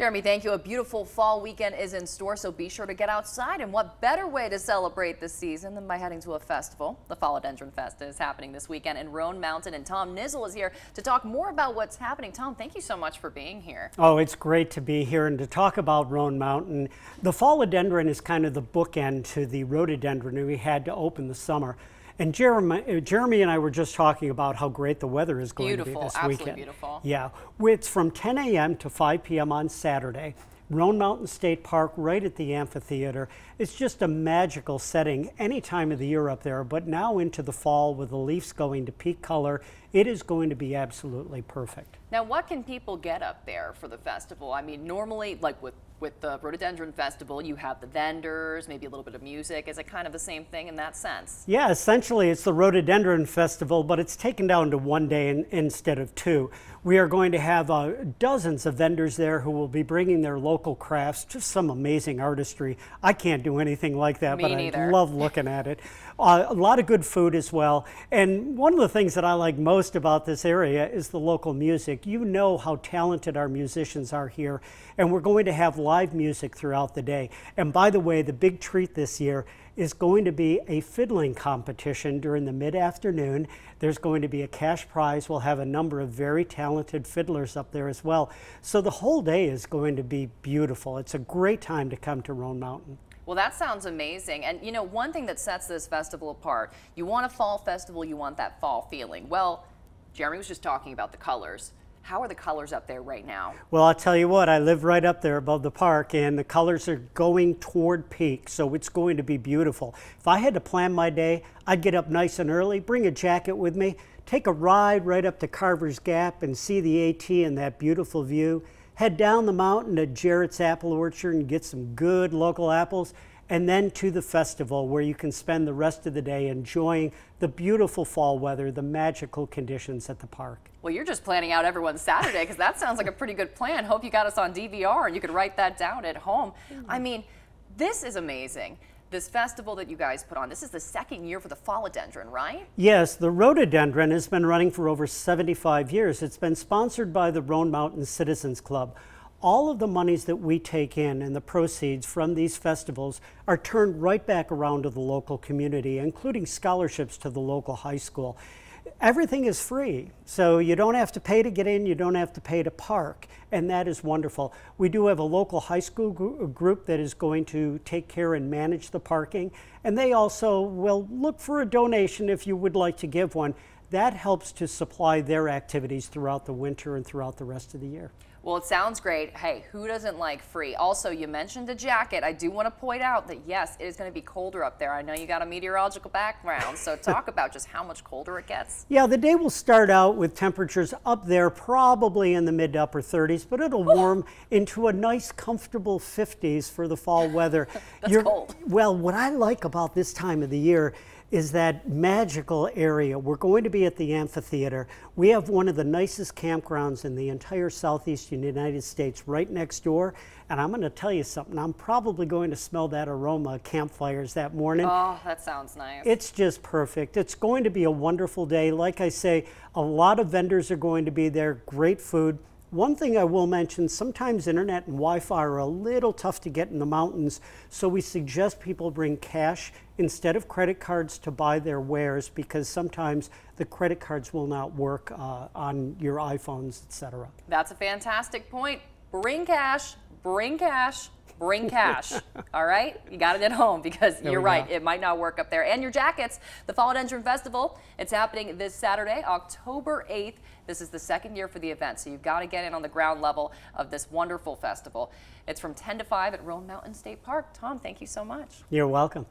Jeremy, thank you. A beautiful fall weekend is in store, so be sure to get outside. And what better way to celebrate this season than by heading to a festival? The Fall-O-Dendron Fest is happening this weekend in Roan Mountain, and Tom Nizzle is here to talk more about what's happening. Tom, thank you so much for being here. Oh, it's great to be here and to talk about Roan Mountain. The Fall-O-Dendron is kind of the bookend to the rhododendron we had to open the summer. And Jeremy and I were just talking about how great the weather is going to be this weekend. Absolutely beautiful. Yeah, it's from 10 a.m. to 5 p.m. on Saturday. Roan Mountain State Park, right at the amphitheater. It's just a magical setting any time of the year up there, but now into the fall with the leaves going to peak color, it is going to be absolutely perfect. Now, what can people get up there for the festival? I mean, normally, like with the Rhododendron Festival, you have the vendors, maybe a little bit of music. Is it kind of the same thing in that sense? Yeah, essentially it's the Rhododendron Festival, but it's taken down to one day instead of two. We are going to have dozens of vendors there who will be bringing their local crafts, just some amazing artistry. I can't do anything like that, but I love looking at it. A lot of good food as well. And one of the things that I like most about this area is the local music. You know how talented our musicians are here, and we're going to have live music throughout the day. And by the way, the big treat this year is going to be a fiddling competition during the mid-afternoon. There's going to be a cash prize. We'll have a number of very talented fiddlers up there as well. So the whole day is going to be beautiful. It's a great time to come to Roan Mountain. Well, that sounds amazing. And you know, one thing that sets this festival apart, you want a fall festival, you want that fall feeling. Well, Jeremy was just talking about the colors. How are the colors up there right now? Well, I'll tell you what, I live right up there above the park, and the colors are going toward peak, so it's going to be beautiful. If I had to plan my day, I'd get up nice and early, bring a jacket with me, take a ride right up to Carver's Gap and see the AT and that beautiful view, head down the mountain to Jarrett's Apple Orchard and get some good local apples, and then to the festival where you can spend the rest of the day enjoying the beautiful fall weather, the magical conditions at the park. Well, you're just planning out everyone's Saturday, because that sounds like a pretty good plan. Hope you got us on DVR and you could write that down at home. I mean, this is amazing. This festival that you guys put on, this is the second year for the Fall-O-Dendron, right? Yes, the Rhododendron has been running for over 75 years. It's been sponsored by the Roan Mountain Citizens Club. All of the monies that we take in and the proceeds from these festivals are turned right back around to the local community, including scholarships to the local high school. Everything is free, so you don't have to pay to get in, you don't have to pay to park, and that is wonderful. We do have a local high school group that is going to take care and manage the parking, and they also will look for a donation if you would like to give one. That helps to supply their activities throughout the winter and throughout the rest of the year. Well, it sounds great. Hey, who doesn't like free? Also, you mentioned a jacket. I do want to point out that, yes, it is going to be colder up there. I know you got a meteorological background, so talk about just how much colder it gets. Yeah, the day will start out with temperatures up there, probably in the mid to upper 30s, but it'll warm into a nice, comfortable 50s for the fall weather. That's cold. Well, what I like about this time of the year is that magical area. We're going to be at the amphitheater. We have one of the nicest campgrounds in the entire southeastern United States right next door. And I'm going to tell you something. I'm probably going to smell that aroma of campfires that morning. Oh, that sounds nice. It's just perfect. It's going to be a wonderful day. Like I say, a lot of vendors are going to be there, great food. One thing I will mention, sometimes internet and Wi-Fi are a little tough to get in the mountains, so we suggest people bring cash instead of credit cards to buy their wares, because sometimes the credit cards will not work on your iPhones, etc. That's a fantastic point. Bring cash, bring cash, bring cash. All right? You got it at home, because you're right, it might not work up there. And your jackets, the Fall-O-Dendron Festival, it's happening this Saturday, October 8th. This is the second year for the event, so you've got to get in on the ground level of this wonderful festival. It's from 10 to 5 at Roan Mountain State Park. Tom, thank you so much. You're welcome.